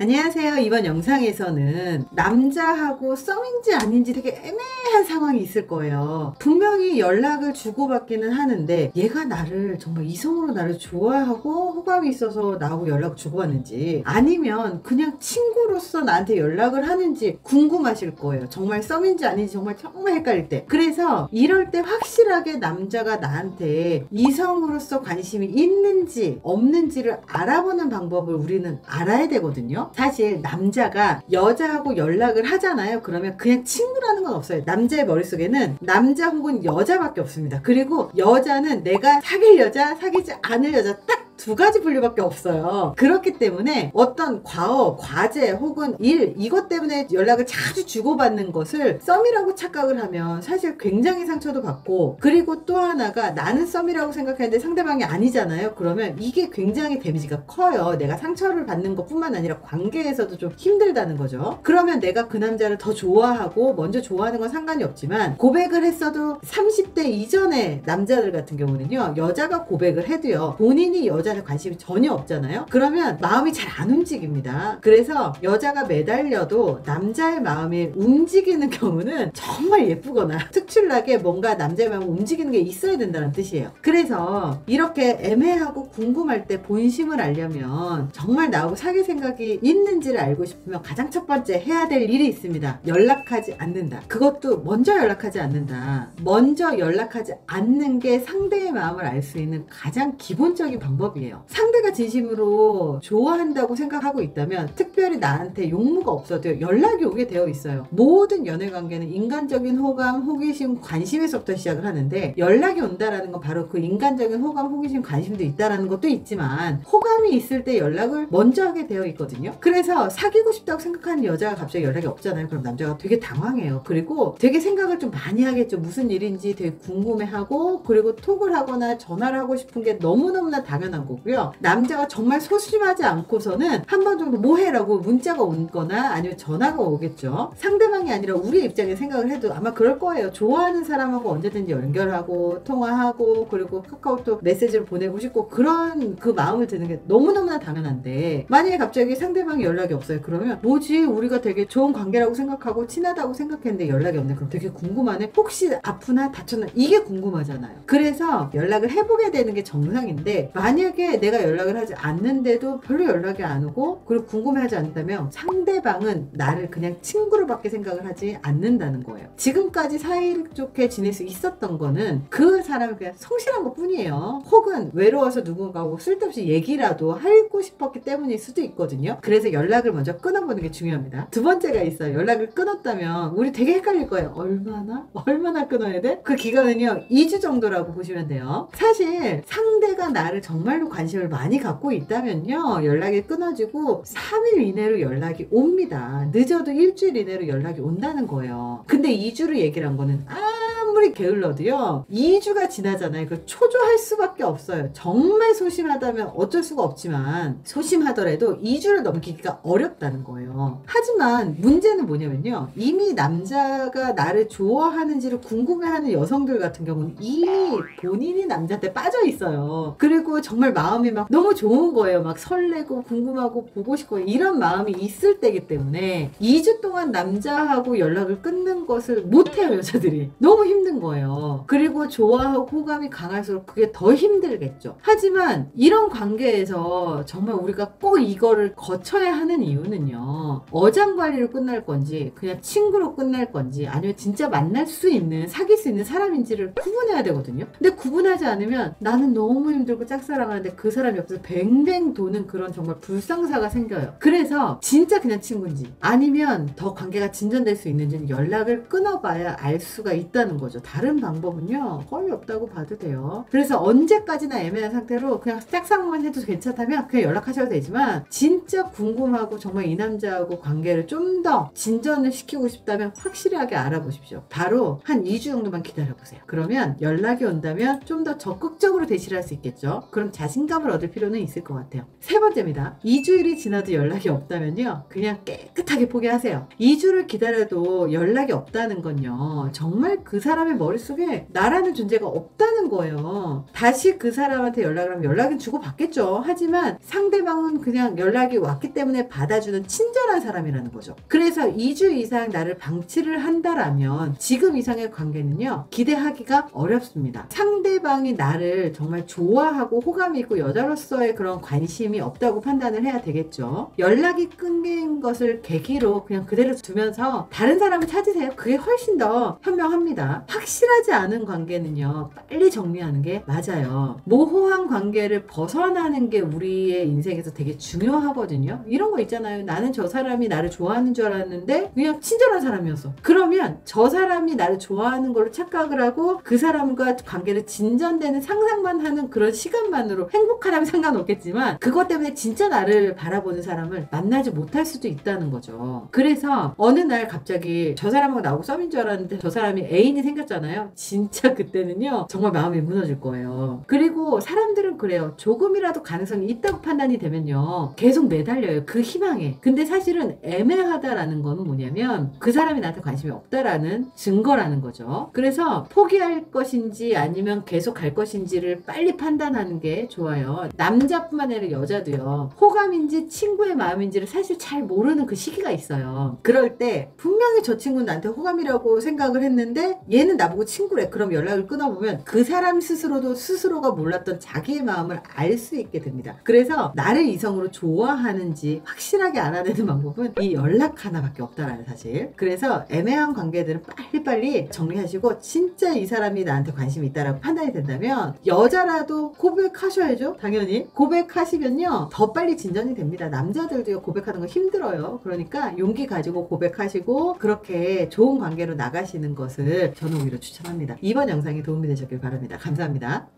안녕하세요. 이번 영상에서는 남자하고 썸인지 아닌지 되게 애매한 상황이 있을 거예요. 분명히 연락을 주고받기는 하는데 얘가 나를 정말 이성으로 나를 좋아하고 호감이 있어서 나하고 연락을 주고받는지 아니면 그냥 친구로서 나한테 연락을 하는지 궁금하실 거예요. 정말 썸인지 아닌지 정말 헷갈릴 때. 그래서 이럴 때 확실하게 남자가 나한테 이성으로서 관심이 있는지 없는지를 알아보는 방법을 우리는 알아야 되거든요. 사실 남자가 여자하고 연락을 하잖아요. 그러면 그냥 친구라는 건 없어요. 남자의 머릿속에는 남자 혹은 여자밖에 없습니다. 그리고 여자는 내가 사귈 여자, 사귀지 않을 여자 딱 두 가지 분류밖에 없어요. 그렇기 때문에 어떤 과업, 과제 혹은 일 이것 때문에 연락을 자주 주고받는 것을 썸이라고 착각을 하면 사실 굉장히 상처도 받고, 그리고 또 하나가 나는 썸이라고 생각했는데 상대방이 아니잖아요. 그러면 이게 굉장히 데미지가 커요. 내가 상처를 받는 것뿐만 아니라 관계에서도 좀 힘들다는 거죠. 그러면 내가 그 남자를 더 좋아하고 먼저 좋아하는 건 상관이 없지만 고백을 했어도 30대 이전의 남자들 같은 경우는요, 여자가 고백을 해도요 본인이 여자한테 관심이 전혀 없잖아요. 그러면 마음이 잘 안 움직입니다. 그래서 여자가 매달려도 남자의 마음이 움직이는 경우는 정말 예쁘거나 특출나게 뭔가 남자의 마음을 움직이는 게 있어야 된다는 뜻이에요. 그래서 이렇게 애매하고 궁금할 때 본심을 알려면, 정말 나하고 사귈 생각이 있는지를 알고 싶으면 가장 첫 번째 해야 될 일이 있습니다. 연락하지 않는다. 그것도 먼저 연락하지 않는다. 먼저 연락하지 않는 게 상대의 마음을 알 수 있는 가장 기본적인 방법이에요. 상대가 진심으로 좋아한다고 생각하고 있다면 특별히 나한테 용무가 없어도 연락이 오게 되어 있어요. 모든 연애관계는 인간적인 호감, 호기심, 관심에서부터 시작을 하는데, 연락이 온다라는 건 바로 그 인간적인 호감, 호기심, 관심도 있다라는 것도 있지만 호감이 있을 때 연락을 먼저 하게 되어 있거든요. 그래서 사귀고 싶다고 생각하는 여자가 갑자기 연락이 없잖아요. 그럼 남자가 되게 당황해요. 그리고 되게 생각을 좀 많이 하겠죠. 무슨 일인지 되게 궁금해하고, 그리고 톡을 하거나 전화를 하고 싶은 게 너무너무나 당연한 거고요. 남자가 정말 소심하지 않고서는 한 번 정도 뭐 해라고 문자가 오거나 아니면 전화가 오겠죠. 상대방이 아니라 우리의 입장에 생각을 해도 아마 그럴 거예요. 좋아하는 사람하고 언제든지 연결하고 통화하고, 그리고 카카오톡 메시지를 보내고 싶고, 그런 그 마음을 드는 게 너무너무나 당연한데, 만약에 갑자기 상대방이 연락이 없어요. 그러면 뭐지? 우리가 되게 좋은 관계라고 생각하고 친하다고 생각했는데 연락이 없네. 그럼 되게 궁금하네. 혹시 아프나 다쳤나? 이게 궁금하잖아요. 그래서 연락을 해보게 되는 게 정상인데, 만약에 내가 연락을 하지 않는데도 별로 연락이 안 오고 그리고 궁금해하지 않다면 상대방은 나를 그냥 친구로밖에 생각을 하지 않는다는 거예요. 지금까지 사이좋게 지낼 수 있었던 거는 그 사람이 그냥 성실한 것 뿐이에요. 혹은 외로워서 누군가하고 쓸데없이 얘기라도 하고 싶었기 때문일 수도 있거든요. 그래서 연락을 먼저 끊어보는 게 중요합니다. 두 번째가 있어요. 연락을 끊었다면 우리 되게 헷갈릴 거예요. 얼마나 끊어야 돼? 그 기간은요 2주 정도라고 보시면 돼요. 사실 상대가 나를 정말로 관심을 많이 갖고 있다면요 연락이 끊어지고 3일 이내로 연락이 옵니다. 늦어도 일주일 이내로 연락이 온다는 거예요. 근데 2주를 얘기를 한 거는 아무리 게을러도요 2주가 지나잖아요. 그 초조할 수밖에 없어요. 정말 소심하다면 어쩔 수가 없지만, 소심하더라도 2주를 넘기기가 어렵다는 거예요. 하지만 문제는 뭐냐면요, 이미 남자가 나를 좋아하는지를 궁금해하는 여성들 같은 경우는 이미 본인이 남자한테 빠져 있어요. 그리고 정말 마음이 막 너무 좋은 거예요. 막 설레고 궁금하고 보고 싶고 이런 마음이 있을 때이기 때문에 2주 동안 남자하고 연락을 끊는 것을 못해요. 여자들이 너무 힘든 거예요. 그리고 좋아하고 호감이 강할수록 그게 더 힘들겠죠. 하지만 이런 관계에서 정말 우리가 꼭 이거를 거쳐야 하는 이유는요, 어장관리로 끝날 건지 그냥 친구로 끝날 건지 아니면 진짜 만날 수 있는, 사귈 수 있는 사람인지를 구분해야 되거든요. 근데 구분하지 않으면 나는 너무 힘들고 짝사랑하는데 그 사람이 옆에서 뱅뱅 도는 그런 정말 불상사가 생겨요. 그래서 진짜 그냥 친구인지 아니면 더 관계가 진전될 수 있는지는 연락을 끊어봐야 알 수가 있다는 거죠. 다른 방법은요 거의 없다고 봐도 돼요. 그래서 언제까지나 애매한 상태로 그냥 짝사랑만 해도 괜찮다면 그냥 연락하셔도 되지만, 진짜 궁금하고 정말 이 남자하고 관계를 좀 더 진전을 시키고 싶다면 확실하게 알아보십시오. 바로 한 2주 정도만 기다려보세요. 그러면 연락이 온다면 좀 더 적극적으로 대시를 할 수 있겠죠. 그럼 자신감을 얻을 필요는 있을 것 같아요. 세 번째입니다. 2주일이 지나도 연락이 없다면요 그냥 깨끗하게 포기하세요. 2주를 기다려도 연락이 없다는 건요 정말 그 사람의 사람의 머릿속에 나라는 존재가 없다는 거예요. 다시 그 사람한테 연락을 하면 연락은 주고받겠죠. 하지만 상대방은 그냥 연락이 왔기 때문에 받아주는 친절한 사람이라는 거죠. 그래서 2주 이상 나를 방치를 한다라면 지금 이상의 관계는요, 기대하기가 어렵습니다. 상대방이 나를 정말 좋아하고 호감이 있고 여자로서의 그런 관심이 없다고 판단을 해야 되겠죠. 연락이 끊긴 것을 계기로 그냥 그대로 두면서 다른 사람을 찾으세요. 그게 훨씬 더 현명합니다. 확실하지 않은 관계는요, 빨리 정리하는 게 맞아요. 모호한 관계를 벗어나는 게 우리의 인생에서 되게 중요하거든요. 이런 거 있잖아요. 나는 저 사람이 나를 좋아하는 줄 알았는데 그냥 친절한 사람이었어. 그러면 저 사람이 나를 좋아하는 걸로 착각을 하고 그 사람과 관계를 진전되는 상상만 하는 그런 시간만으로 행복하다면 상관없겠지만 그것 때문에 진짜 나를 바라보는 사람을 만나지 못할 수도 있다는 거죠. 그래서 어느 날 갑자기 저 사람하고 나하고 썸인 줄 알았는데 저 사람이 애인이 생겼잖아요. 진짜 그때는요, 정말 마음이 무너질 거예요. 그리고 사람들은 그래요. 조금이라도 가능성이 있다고 판단이 되면요, 계속 매달려요. 그 희망에. 근데 사실은 애매하다라는 거는 뭐냐면 그 사람이 나한테 관심이 없다라는 증거라는 거죠. 그래서 포기할 것인지 아니면 계속 갈 것인지를 빨리 판단하는 게 좋아요. 남자뿐만 아니라 여자도요, 호감인지 친구의 마음인지를 사실 잘 모르는 그 시기가 있어요. 그럴 때 분명히 저 친구는 나한테 호감이라고 생각을 했는데 얘는 나보고 친구래. 그럼 연락을 끊어보면 그 사람 스스로도 스스로가 몰랐던 자기의 마음을 알 수 있게 됩니다. 그래서 나를 이성으로 좋아하는지 확실하게 알아내는 방법은 이 연락 하나밖에 없다라는 사실. 그래서 애매한 관계들은 빨리빨리 정리하시고 진짜 이 사람이 나한테 관심이 있다라고 판단이 된다면 여자라도 고백하셔야죠. 당연히 고백하시면요, 더 빨리 진전이 됩니다. 남자들도요, 고백하는 거 힘들어요. 그러니까 용기 가지고 고백하시고 그렇게 좋은 관계로 나가시는 것을 저는 오히려 추천합니다. 이번 영상이 도움이 되셨길 바랍니다. 감사합니다.